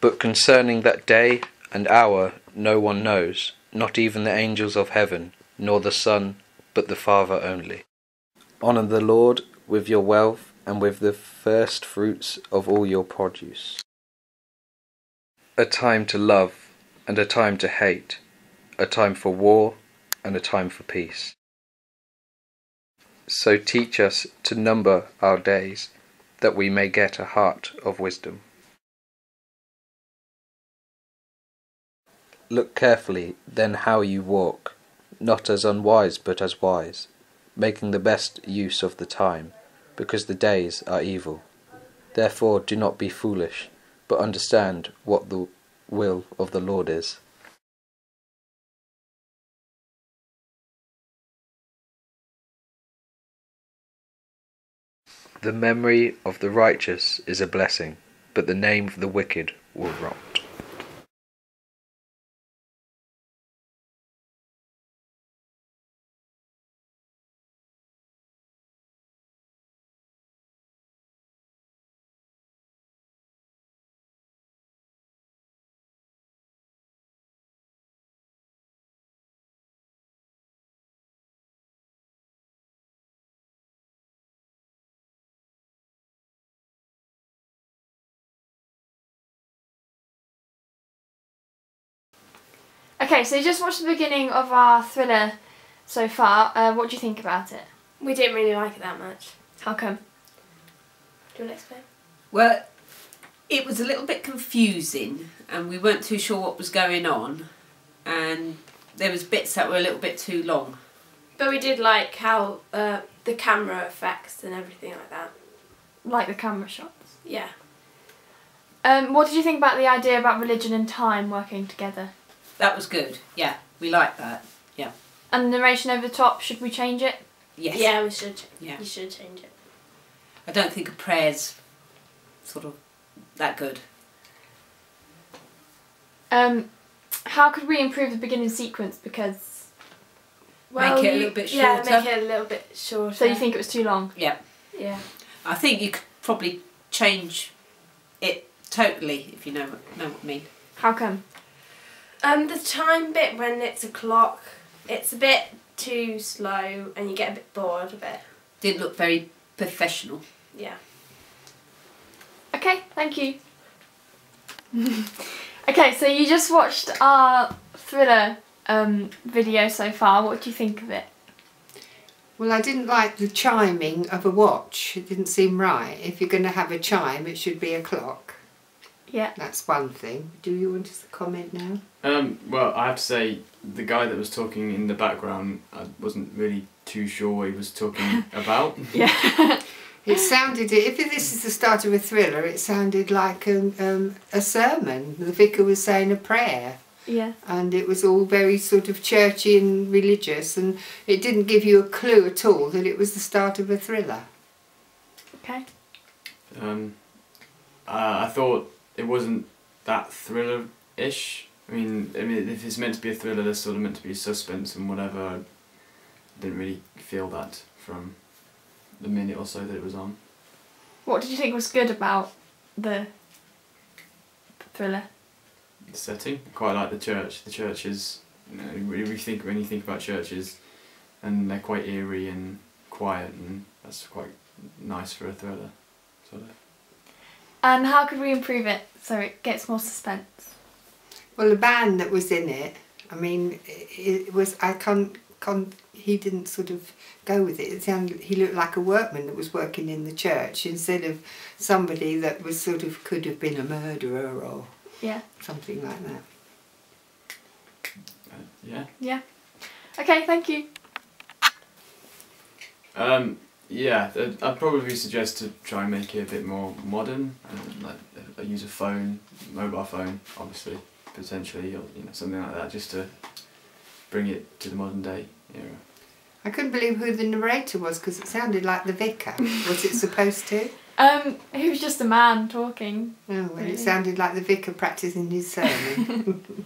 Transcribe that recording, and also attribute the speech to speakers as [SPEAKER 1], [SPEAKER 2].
[SPEAKER 1] But concerning that day and hour no one knows, not even the angels of heaven, nor the Son, but the Father only. Honour the Lord with your wealth and with the first fruits of all your produce. A time to love and a time to hate, a time for war and a time for peace. So teach us to number our days, that we may get a heart of wisdom. Look carefully then how you walk, not as unwise but as wise, making the best use of the time, because the days are evil. Therefore do not be foolish, but understand what the will of the Lord is. The memory of the righteous is a blessing, but the name of the wicked will rot.
[SPEAKER 2] Okay, so you just watched the beginning of our thriller so far. What do you think about it?
[SPEAKER 3] We didn't really like it that much.
[SPEAKER 2] How come?
[SPEAKER 3] Do you want to explain?
[SPEAKER 4] Well, it was a little bit confusing and we weren't too sure what was going on, and there was bits that were a little bit too long.
[SPEAKER 3] But we did like how the camera effects and everything like that.
[SPEAKER 2] Like the camera shots?
[SPEAKER 3] Yeah.
[SPEAKER 2] What did you think about the idea about religion and time working together?
[SPEAKER 4] That was good, yeah, we liked that, yeah.
[SPEAKER 2] And the narration over the top, should we change it?
[SPEAKER 4] Yes.
[SPEAKER 3] Yeah, we should.
[SPEAKER 4] Yeah.
[SPEAKER 3] You should change it.
[SPEAKER 4] I don't think a prayer's sort of that good.
[SPEAKER 2] How could we improve the beginning sequence? Because...
[SPEAKER 4] Make it a little bit shorter.
[SPEAKER 3] Yeah, make it a little bit shorter.
[SPEAKER 2] So you think it was too long?
[SPEAKER 4] Yeah.
[SPEAKER 3] Yeah.
[SPEAKER 4] I think you could probably change it totally, if you know what I mean.
[SPEAKER 2] How come?
[SPEAKER 3] The time bit when it's a clock, it's a bit too slow and you get a bit bored of it.
[SPEAKER 4] Didn't look very professional.
[SPEAKER 3] Yeah.
[SPEAKER 2] Okay, thank you. Okay, so you just watched our thriller video so far. What do you think of it?
[SPEAKER 5] Well, I didn't like the chiming of a watch. It didn't seem right. If you're going to have a chime, it should be a clock.
[SPEAKER 2] Yeah.
[SPEAKER 5] That's one thing. Do you want to comment now?
[SPEAKER 6] Well, I have to say, the guy that was talking in the background, I wasn't really too sure what he was talking about.
[SPEAKER 2] Yeah.
[SPEAKER 5] It sounded, if this is the start of a thriller, it sounded like a sermon. The vicar was saying a prayer.
[SPEAKER 2] Yeah.
[SPEAKER 5] And it was all very sort of churchy and religious, and it didn't give you a clue at all that it was the start of a thriller.
[SPEAKER 2] Okay.
[SPEAKER 6] I thought it wasn't that thriller-ish. I mean, if it's meant to be a thriller, there's sort of meant to be suspense and whatever. I didn't really feel that from the minute or so that it was on.
[SPEAKER 2] What did you think was good about the thriller?
[SPEAKER 6] The setting, quite like the church. The church is, when you think about churches, and they're quite eerie and quiet, and that's quite nice for a thriller, sort of.
[SPEAKER 5] And how could we improve it so it gets more suspense?
[SPEAKER 3] Well, the band that was in it, I mean, it was, he didn't sort of go with it. It sounded, he looked like a workman that was working in the church instead of somebody that was sort of, could have been a murderer or something like that.
[SPEAKER 6] Yeah.
[SPEAKER 2] Yeah. Okay, thank you.
[SPEAKER 6] Yeah, I'd probably suggest to try and make it a bit more modern, and like use a phone, mobile phone, obviously, potentially, or something like that, just to bring it to the modern day era.
[SPEAKER 3] I couldn't believe who the narrator was because it sounded like the vicar. Was it supposed to?
[SPEAKER 2] He was just a man talking.
[SPEAKER 3] Oh, well, it sounded like the vicar practising his sermon.